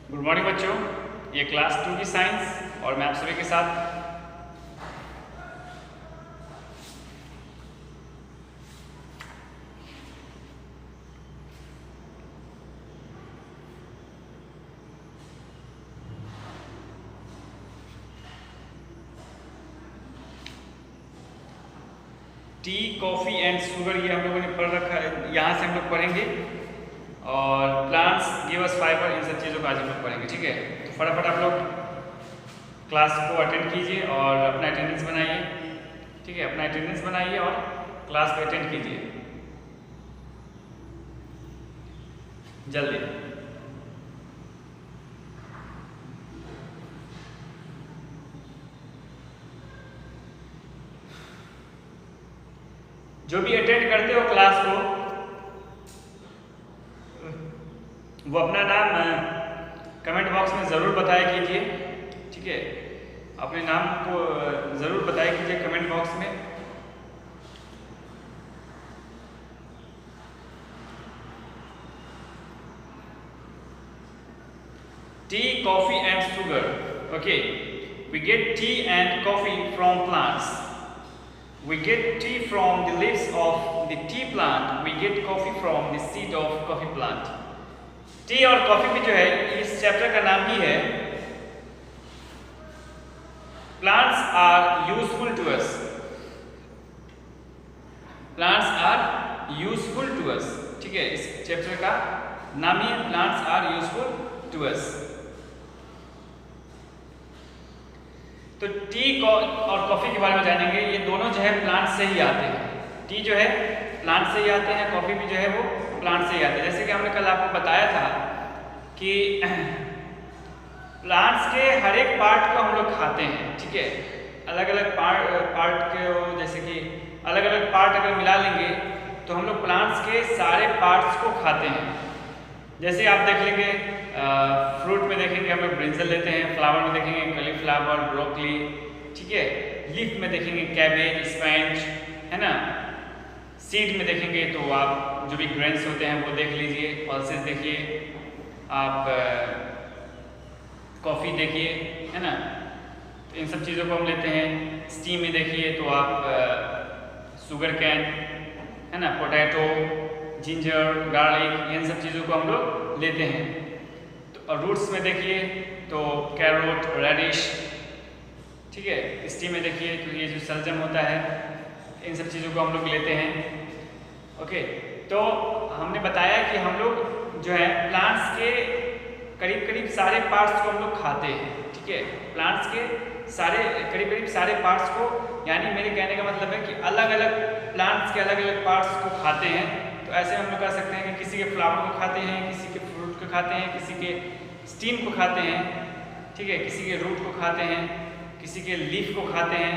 Good morning बच्चों, ये class 2 की साइंस और मैं आप सभी के साथ टी, कॉफ़ी एंड शुगर ये हम लोगों ने पढ़ रखा है। यहाँ से हम लोग पढ़ेंगे और प्लांट्स गिव अस फाइबर, इन सब चीज़ों को आज हम लोग पढ़ेंगे। ठीक है, तो फटाफट आप लोग क्लास को अटेंड कीजिए और अपना अटेंडेंस बनाइए। ठीक है, अपना अटेंडेंस बनाइए और क्लास को अटेंड कीजिए जल्दी। जो भी अटेंड करते हो क्लास को, वो अपना नाम कमेंट बॉक्स में ज़रूर बताया कीजिए। ठीक है, अपने नाम को ज़रूर बताया कीजिए कमेंट बॉक्स में। T, coffee and sugar. Okay, we get tea and coffee from plants. We get tea from the leaves of the tea plant. We get coffee from the seed of coffee plant. Tea और coffee भी जो है इस chapter का नाम ही है plants are useful to us. Plants are useful to us. ठीक है, इस चैप्टर का नाम ही है plants are useful to us. तो टी और कॉफ़ी के बारे में जानेंगे। ये दोनों जो है प्लांट से ही आते हैं। टी जो है प्लांट से ही आते हैं, कॉफ़ी भी जो है वो प्लांट से ही आते हैं। जैसे कि हमने कल आपको बताया था कि प्लांट्स के हर एक पार्ट को हम लोग खाते हैं। ठीक है, अलग अलग पार्ट के, जैसे कि अलग अलग पार्ट अगर मिला लेंगे तो हम लोग प्लांट्स के सारे पार्ट्स को खाते हैं। जैसे आप देख लेंगे फ्रूट में देखेंगे हम लोग ब्रिंजल लेते हैं, फ्लावर में देखेंगे कॉलीफ्लावर, ब्रोकली। ठीक है, लीफ में देखेंगे कैबेज, स्पैनिश, है ना। सीड में देखेंगे तो आप जो भी ग्रेन्स होते हैं वो देख लीजिए, पल्सेस देखिए, आप कॉफ़ी देखिए, है ना। तो इन सब चीज़ों को हम लेते हैं। स्टीम में देखिए तो आप शुगर कैन, है ना, पोटैटो, जिंजर, गार्लिक, इन सब चीज़ों को हम लोग लेते हैं। तो रूट्स में देखिए तो कैरोट, रेडिश। ठीक है, स्टीम में देखिए तो ये जो सलजम होता है, इन सब चीज़ों को हम लोग लेते हैं। ओके, तो हमने बताया कि हम लोग जो है प्लांट्स के करीब करीब सारे पार्ट्स को हम लोग खाते हैं। ठीक है, प्लांट्स के करीब करीब सारे पार्ट्स को, यानी मेरे कहने का मतलब है कि अलग अलग प्लांट्स के अलग अलग पार्ट्स को खाते हैं। तो ऐसे हम लोग कह सकते हैं कि किसी के फ्लावर को खाते हैं, किसी के फ्रूट को खाते हैं, किसी के स्टीम को खाते हैं। ठीक है, किसी के रूट को खाते हैं, किसी के लीफ को खाते हैं।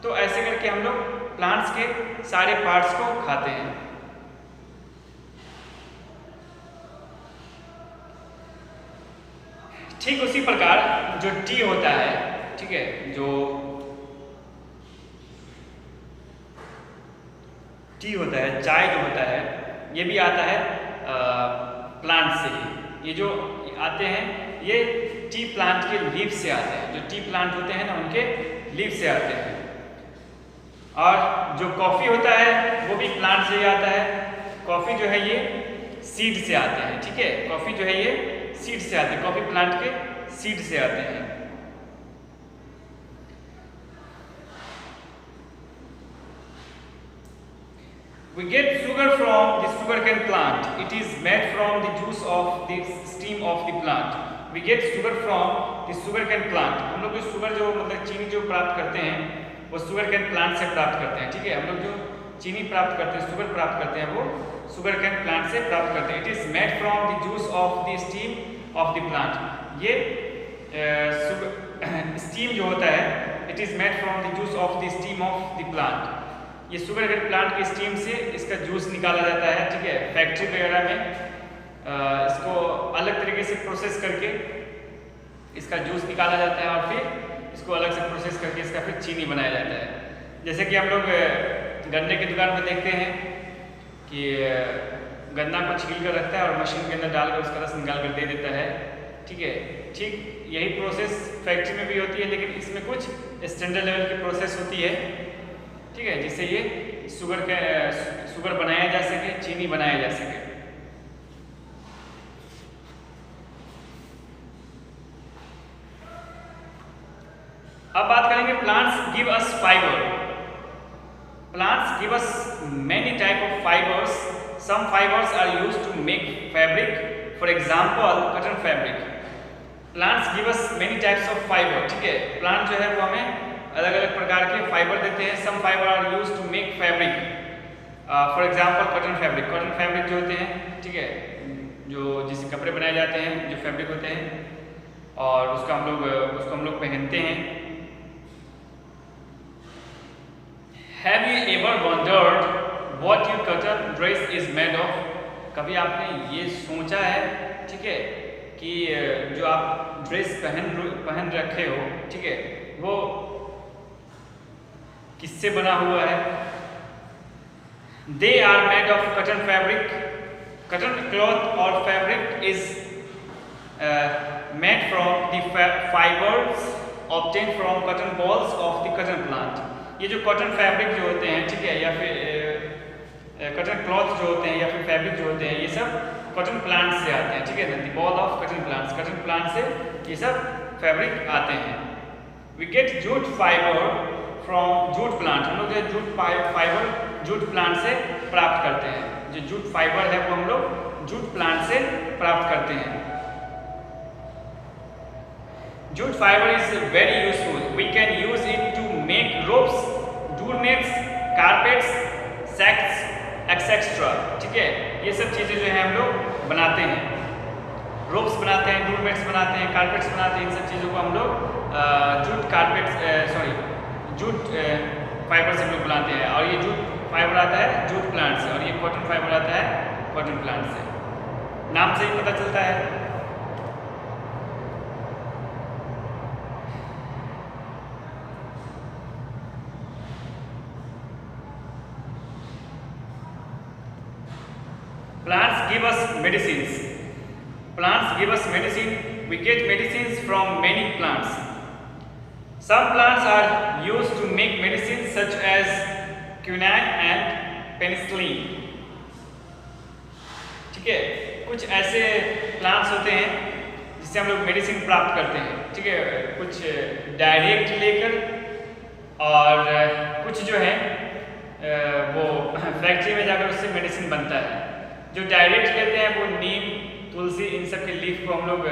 तो ऐसे करके हम लोग प्लांट्स के सारे पार्ट्स को खाते हैं। ठीक उसी प्रकार जो टी होता है, ठीक है, जो टी होता है, चाय जो होता है, ये भी आता है प्लांट से ही। ये जो आते हैं ये टी प्लांट के लीफ से आते हैं। जो टी प्लांट होते हैं ना, उनके लीफ से आते हैं। और जो कॉफ़ी होता है वो भी प्लांट से ही आता है। कॉफ़ी जो है ये सीड से आते हैं। ठीक है, कॉफ़ी जो है ये सीड से आते हैं, कॉफ़ी प्लांट के सीड से आते हैं। We get sugar from the sugarcane plant. It is made from the juice of the stem of the plant. We get sugar from the sugarcane plant. हम लोग जो शुगर जो मतलब चीनी जो प्राप्त करते हैं वो sugarcane plant से प्राप्त करते हैं। ठीक है, हम लोग जो चीनी प्राप्त करते हैं, शुगर प्राप्त करते हैं, वो sugarcane plant से प्राप्त करते हैं। It is made from the juice of the stem of the plant. ये स्टीम जो होता है, it is made from the juice of the stem of the plant. ये शुगर केन प्लांट के स्टीम से इसका जूस निकाला जाता है। ठीक है, फैक्ट्री वगैरह में इसको अलग तरीके से प्रोसेस करके इसका जूस निकाला जाता है और फिर इसको अलग से प्रोसेस करके इसका फिर चीनी बनाया जाता है। जैसे कि हम लोग गन्ने की दुकान में देखते हैं कि गन्ना को छील कर रखता है और मशीन के अंदर डालकर उसका रस निकाल कर दे देता है। ठीक है। ठीक यही प्रोसेस फैक्ट्री में भी होती है, लेकिन इसमें कुछ स्टैंडर्ड लेवल की प्रोसेस होती है, ठीक है, जिससे ये शुगर बनाया जा सके, चीनी बनाया जा सके। अब बात करेंगे plants give us fibre. Plants give us many type of fibres. Some fibres are used to make fabric, for example cotton fabric. Plants give us many types of fibre, ठीक है। प्लांट जो है वो हमें अलग अलग प्रकार के फाइबर देते हैं। Some fibre are used to make fabric, for example cotton fabric. Cotton fabric जो होते हैं, ठीक है, जो जिससे कपड़े बनाए जाते हैं, जो फैब्रिक होते हैं, और उसको हम लोग पहनते हैं। Have you ever wondered what your cotton dress is made of? कभी आपने ये सोचा है, ठीक है, कि जो आप ड्रेस पहन रखे हो, ठीक है, वो किससे बना हुआ है? They are made of cotton fabric. Cotton cloth or fabric is made from the fibers obtained from cotton balls of the cotton plant. ये जो कॉटन फैब्रिक जो होते हैं, ठीक है, या फिर कॉटन क्लॉथ जो होते हैं, या फिर फैब्रिक जो होते हैं, ये सब कॉटन प्लांट से आते हैं, ठीक है। The boll of cotton plants, cotton plant से ये सब फैब्रिक आते हैं। We get jute fibre from jute plant. हम लोग जो जूट फाइबर जूट प्लांट से प्राप्त करते हैं। जो जूट फाइबर है वो हम लोग जूट प्लांट से प्राप्त करते हैं। Jute fiber is very useful. We can use it to make ropes, doormats, carpets, sacks, etc. ठीक है, ये सब चीज़ें जो है हम लोग बनाते हैं। रोप्स बनाते हैं, डोरमेट्स बनाते हैं, कारपेट्स बनाते हैं। इन सब चीज़ों को हम लोग जूट फाइबर से हम लोग बनाते हैं। और ये जूट फाइबर आता है जूट प्लांट से, और ये कॉटन फाइबर आता है कॉटन प्लांट से। नाम से ही पता चलता है। Plants give us medicines. Plants give us medicine. We get medicines from many plants. Some plants are used to make medicines such as quinine and penicillin. ठीक है, कुछ ऐसे प्लांट्स होते हैं जिससे हम लोग मेडिसिन प्राप्त करते हैं, ठीक है। कुछ डायरेक्ट लेकर, और कुछ जो है वो फैक्ट्री में जाकर उससे मेडिसिन बनता है। जो डायरेक्ट लेते हैं वो नीम, तुलसी, इन सब के लीफ को हम लोग,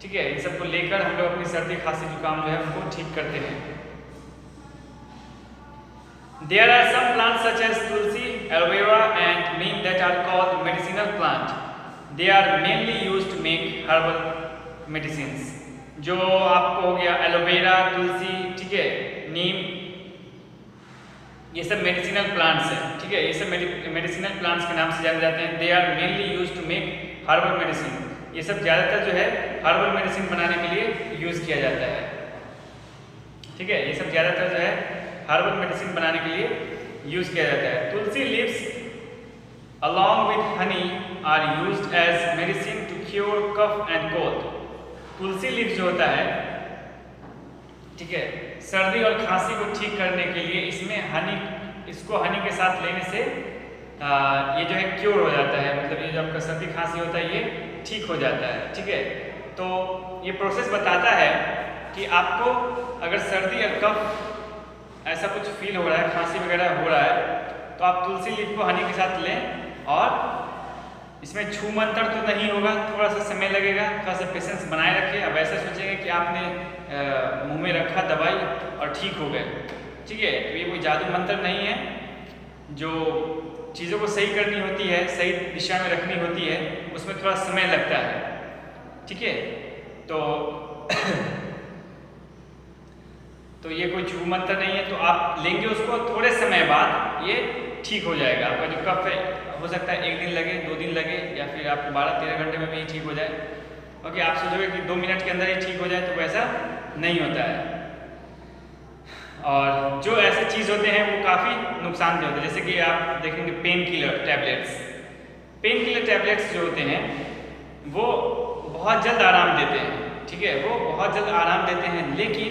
ठीक है, इन सब को लेकर हम लोग अपनी सर्दी, खांसी, जुकाम जो है उनको ठीक करते हैं। There are some plants such as tulsi, aloe vera and neem that are called medicinal plant. They are mainly used to make herbal medicines. जो आपको हो गया एलोवेरा, तुलसी, ठीक है, नीम, ये सब मेडिसिनल प्लांट्स हैं, ठीक है। ये सब मेडिसिनल प्लांट्स के नाम से जाने जाते हैं। They are mainly use to make herbal medicine. ये सब ज़्यादातर जो है हर्बल मेडिसिन बनाने के लिए यूज़ किया जाता है, ठीक है। ये सब ज़्यादातर जो है हर्बल मेडिसिन बनाने के लिए यूज़ किया जाता है। Tulsi leaves along with honey are used as medicine to cure cough and cold. Tulsi leaves जो होता है, ठीक है, सर्दी और खांसी को ठीक करने के लिए इसको हनी के साथ लेने से ये जो है क्योर हो जाता है। मतलब ये जो आपका सर्दी खांसी होता है ये ठीक हो जाता है, ठीक है। तो ये प्रोसेस बताता है कि आपको अगर सर्दी और कफ ऐसा कुछ फील हो रहा है, खांसी वगैरह हो रहा है, तो आप तुलसी लीफ को हनी के साथ लें। और इसमें छू मंतर तो नहीं होगा, थोड़ा सा समय लगेगा, थोड़ा सा पेशेंस बनाए रखिए। अब ऐसा सोचेंगे कि आपने मुंह में रखा दवाई और ठीक हो गए, ठीक है। तो ये कोई जादू मंत्र नहीं है। जो चीज़ों को सही करनी होती है, सही दिशा में रखनी होती है, उसमें थोड़ा समय लगता है, ठीक है। तो ये कोई छू मंत्र नहीं है। तो आप लेंगे उसको, थोड़े समय बाद ये ठीक हो जाएगा। आपका जो कफ है, हो सकता है 1 दिन लगे, 2 दिन लगे, या फिर आपको 12-13 घंटे में भी ठीक हो जाए। क्योंकि आप सोचोगे कि 2 मिनट के अंदर ही ठीक हो जाए, तो वैसा नहीं होता है। और जो ऐसे चीज़ होते हैं वो काफ़ी नुकसानदेह होते हैं। जैसे कि आप देखेंगे पेन किलर टैबलेट्स जो होते हैं वो बहुत जल्द आराम देते हैं, ठीक है, वो बहुत जल्द आराम देते हैं, लेकिन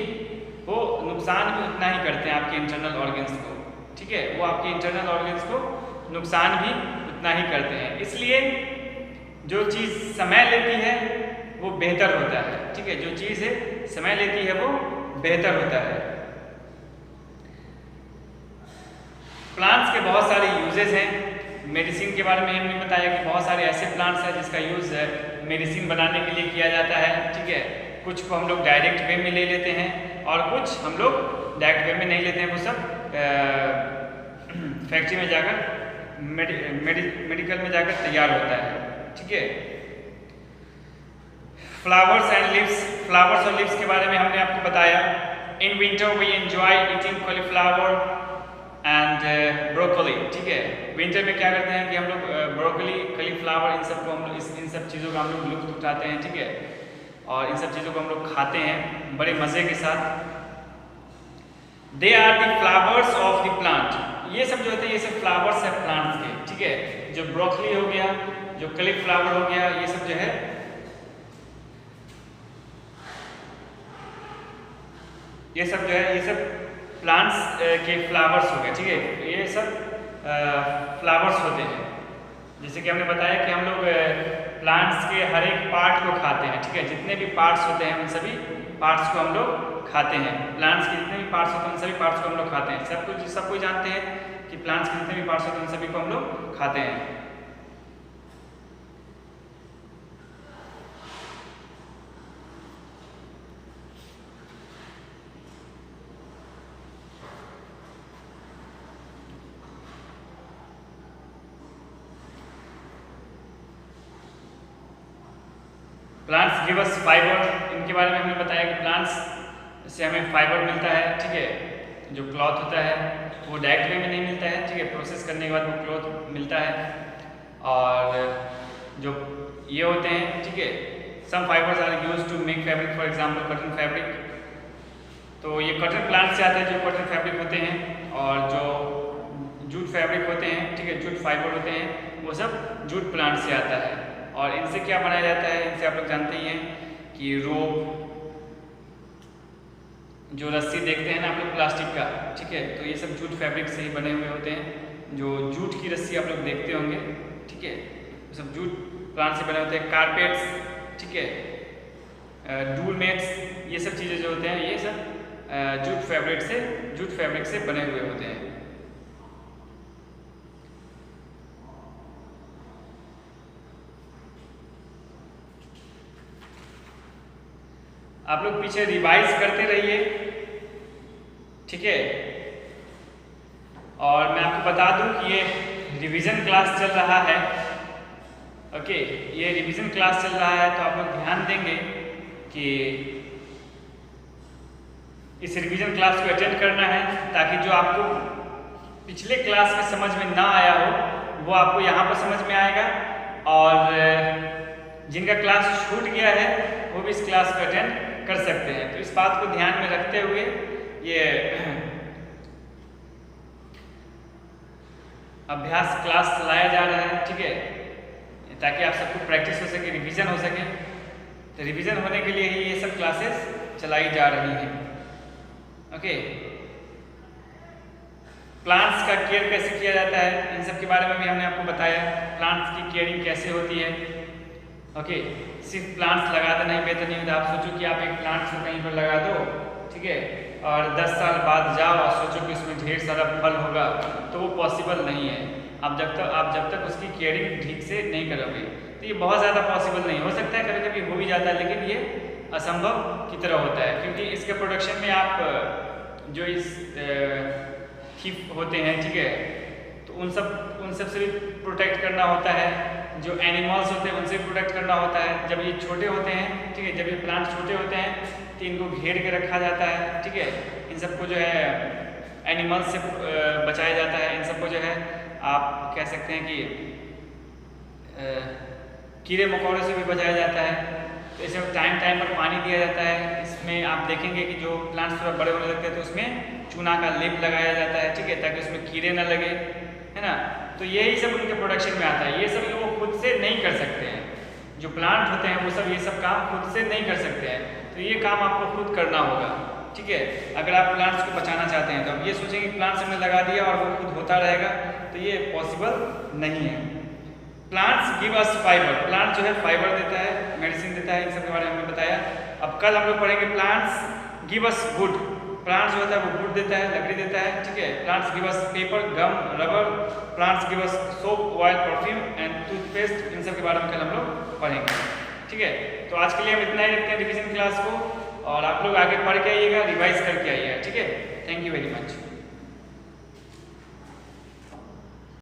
वो नुकसान भी उतना ही करते हैं आपके इंटरनल ऑर्गन्स को, ठीक है, वो आपके इंटरनल ऑर्गन्स को नुकसान भी उतना ही करते हैं। इसलिए जो चीज़ समय लेती है वो बेहतर होता है, ठीक है, जो चीज़ है समय लेती है वो बेहतर होता है। प्लांट्स के बहुत सारे यूजेस हैं। मेडिसिन के बारे में हमने बताया कि बहुत सारे ऐसे प्लांट्स हैं जिसका यूज़ मेडिसिन बनाने के लिए किया जाता है, ठीक है, कुछ को हम लोग डायरेक्ट वे में ले लेते हैं और कुछ हम लोग डायरेक्ट वे में नहीं लेते हैं, वो सब फैक्ट्री में जाकर मेडिकल में जाकर तैयार होता है, ठीक है। फ्लावर्स एंड लिव्स, फ्लावर्स और लिव्स के बारे में हमने आपको बताया। In winter we enjoy eating cauliflower and broccoli, ठीक है, विंटर में क्या करते हैं कि हम लोग ब्रोकली, कॉलीफ्लावर, इन सब को हम लोग इन सब चीज़ों का हम लोग लुत्फ उठाते हैं, ठीक है, और इन सब चीज़ों को हम लोग खाते हैं बड़े मज़े के साथ। They are the flowers of the plant, ये सब जो होते हैं ये सब फ्लावर्स हैं प्लांट्स के, ठीक है, जो ब्रोकली हो गया, जो कॉलीफ्लावर हो गया, ये सब जो है ये सब प्लांट्स के फ्लावर्स हो गए, ठीक है, ये सब फ्लावर्स होते हैं। जैसे कि हमने बताया कि हम लोग प्लांट्स के हर एक पार्ट को खाते हैं, ठीक है, जितने भी पार्ट्स होते हैं उन सभी पार्ट्स को हम लोग खाते हैं। प्लांट्स के जितने भी पार्ट्स होते हैं उन सभी पार्ट्स को हम लोग खाते हैं। सब कोई जानते हैं कि प्लांट्स के जितने भी पार्ट्स होते हैं उन सभी को हम लोग खाते हैं। प्लांट्स गिव अस फाइबर, इनके बारे में हमने बताया कि प्लांट्स से हमें फाइबर मिलता है, ठीक है, जो क्लॉथ होता है वो डायरेक्ट वे में नहीं मिलता है, ठीक है, प्रोसेस करने के बाद वो क्लॉथ मिलता है। और जो ये होते हैं, ठीक है, some fibres are used to make fabric, for example cotton fabric, तो ये कॉटन प्लांट से आता है जो कॉटन फैब्रिक होते हैं। और जो जूट फैब्रिक होते हैं, ठीक है, जूट फाइबर होते हैं, वो सब जूट प्लांट से आता है। और इनसे क्या बनाया जाता है, इनसे आप लोग जानते ही हैं कि रोप, जो रस्सी देखते हैं ना आप लोग प्लास्टिक का, ठीक है, तो ये सब जूट फैब्रिक से ही बने हुए होते हैं। जो जूट की रस्सी आप लोग देखते होंगे, ठीक है, वो सब जूट प्लांट से बने होते हैं। कारपेट्स, ठीक है, डूल मेट्स, ये सब चीज़ें जो होते हैं ये सब जूट फैब्रिक से बने हुए होते हैं। आप लोग पीछे रिवाइज करते रहिए, ठीक है, और मैं आपको बता दूं कि ये रिवीजन क्लास चल रहा है, ओके, ये रिवीजन क्लास चल रहा है, तो आप लोग ध्यान देंगे कि इस रिवीजन क्लास को अटेंड करना है, ताकि जो आपको पिछले क्लास में समझ में ना आया हो वो आपको यहाँ पर समझ में आएगा, और जिनका क्लास छूट गया है वो भी इस क्लास को अटेंड कर सकते हैं। तो इस बात को ध्यान में रखते हुए ये अभ्यास क्लास चलाया जा रहा है, ठीक है, ताकि आप सबको प्रैक्टिस हो सके, रिवीजन हो सके। तो रिवीजन होने के लिए ही ये सब क्लासेस चलाई जा रही हैं, ओके। प्लांट्स का केयर कैसे किया जाता है, इन सब के बारे में भी हमने आपको बताया, प्लांट्स की केयरिंग कैसे होती है, ओके। सिर्फ प्लांट्स लगाते नहीं बेहतर नहीं होता। आप सोचो कि आप एक प्लांट को कहीं पर लगा दो, ठीक है, और 10 साल बाद जाओ और सोचो कि उसमें ढेर सारा फल होगा, तो वो पॉसिबल नहीं है। आप जब तक उसकी केयरिंग ठीक से नहीं करोगे तो ये बहुत ज़्यादा पॉसिबल नहीं हो सकता है, कभी कभी हो भी जाता है, लेकिन ये असंभव की तरह होता है, क्योंकि इसके प्रोडक्शन में आप जो इस थीफ होते हैं, ठीक है, तो उन सब से भी प्रोटेक्ट करना होता है। जो एनिमल्स होते हैं उनसे प्रोटेक्ट करना होता है। जब ये छोटे होते हैं, ठीक है, जब ये प्लांट छोटे होते हैं तो इनको घेर के रखा जाता है, ठीक है, इन सबको जो है एनिमल्स से बचाया जाता है। इन सबको जो है आप कह सकते हैं कि कीड़े मकोड़े से भी बचाया जाता है। तो इसमें टाइम पर पानी दिया जाता है। इसमें आप देखेंगे कि जो प्लांट्स थोड़ा बड़े होने लगते हैं तो उसमें चूना का लेप लगाया जाता है, ठीक है, ताकि उसमें कीड़े ना लगे, है ना। तो यही सब उनके प्रोडक्शन में आता है। ये सब वो खुद से नहीं कर सकते हैं, जो प्लांट होते हैं वो सब ये सब काम खुद से नहीं कर सकते हैं, तो ये काम आपको खुद करना होगा। ठीक है, अगर आप प्लांट्स को बचाना चाहते हैं तो अब ये सोचेंगे प्लांट्स हमने लगा दिया और वो खुद होता रहेगा, तो ये पॉसिबल नहीं है। Plants give us fibre, plant जो है फाइबर देता है, मेडिसिन देता है, इन सब के बारे में हमने बताया। अब कल हम लोग पढ़ेंगे plants give us would, plants जो होता है वो वुड देता है, लकड़ी देता है। ठीक है, plants give us paper, gum, rubber, plants give us soap, oil, perfume and toothpaste, इन सब के बारे में कल हम लोग पढ़ेंगे। ठीक है, तो आज के लिए हम इतना ही रखते हैं रिवीजन क्लास को, और आप लोग आगे पढ़ के आइएगा, रिवाइज करके आइएगा। ठीक है, थैंक यू वेरी मच।